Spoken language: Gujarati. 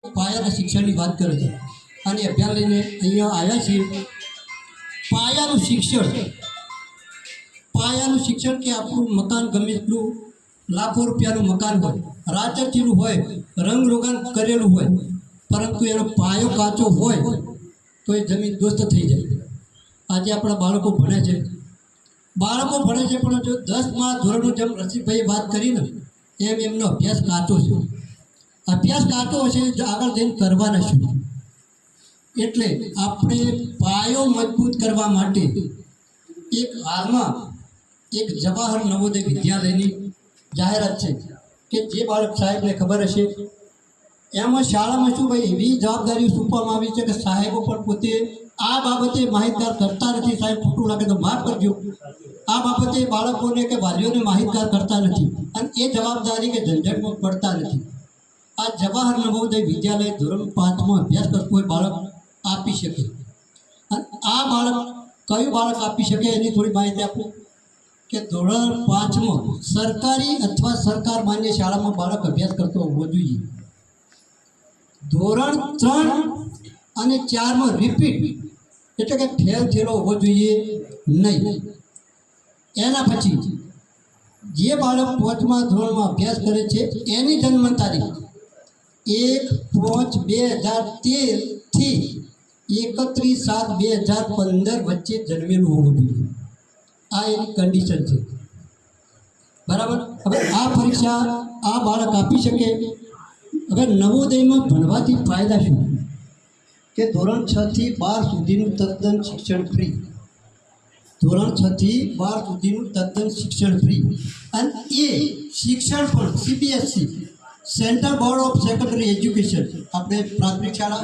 પાયાના શિક્ષણની વાત કરે છે અને અભ્યાસ લઈને અહીંયા આવ્યા છીએ. પાયાનું શિક્ષણ કે આપણું મકાન ગમે એટલું લાખો રૂપિયાનું મકાન હોય, રાચરચીલું હોય, રંગરોગાન કરેલું હોય, પરંતુ એનો પાયો કાચો હોય તો એ જમીન દોસ્ત થઈ જાય. આજે આપણા બાળકો ભણે છે પણ જો 10મા ધોરણનું જેમ રસિકભાઈએ વાત કરીને એમ એમનો અભ્યાસ કાચો છે. અભ્યાસ કાચો હશે આગળ જઈને કરવાના શું. એટલે આપણે પાયો મજબૂત કરવા માટે એક હાલમાં એક જવાહર નવોદય વિદ્યાલયની જાહેરાત છે કે જે બાળક સાહેબને ખબર હશે એમાં શાળામાં શું ભાઈ એવી જવાબદારીઓ સોંપવામાં આવી છે કે સાહેબો પણ પોતે આ બાબતે માહિતગાર કરતા નથી. સાહેબ ખોટું લાગે તો માફ કરજો. આ બાબતે બાળકોને કે વાલીઓને માહિતગાર કરતા નથી અને એ જવાબદારી કે ઝંઝટમાં પડતા નથી. આ જવાહર નવોદય વિદ્યાલય ધોરણ 5માં અભ્યાસ કરતું હોય બાળક આપી શકે. અને આ બાળક કયું બાળક આપી શકે એની થોડી માહિતી આપો કે ધોરણ 5માં સરકારી અથવા સરકાર માન્ય શાળામાં બાળક અભ્યાસ કરતો હોવો જોઈએ. ધોરણ 3 અને 4માં રિપીટ એટલે કે ફેલ થયેલો હોવો જોઈએ નહીં. એના પછી જે બાળક 5મા ધોરણમાં અભ્યાસ કરે છે એની જન્મ તારીખ 1/5/2013 થી 31/7/2015 વચ્ચે જન્મેલું હોવું જોઈએ. આ એની કન્ડિશન છે. બરાબર. હવે આ પરીક્ષા આ બાળક આપી શકે. હવે નવોદયમાં ભણવાથી ફાયદા શું કે ધોરણ 6 થી 12 સુધીનું તદ્દન શિક્ષણ ફ્રી. ધોરણ 6 થી 12 સુધીનું તદ્દન શિક્ષણ ફ્રી અને એ શિક્ષણ પણ CBSE central board of secondary education આપણે પ્રાથમિક શાળા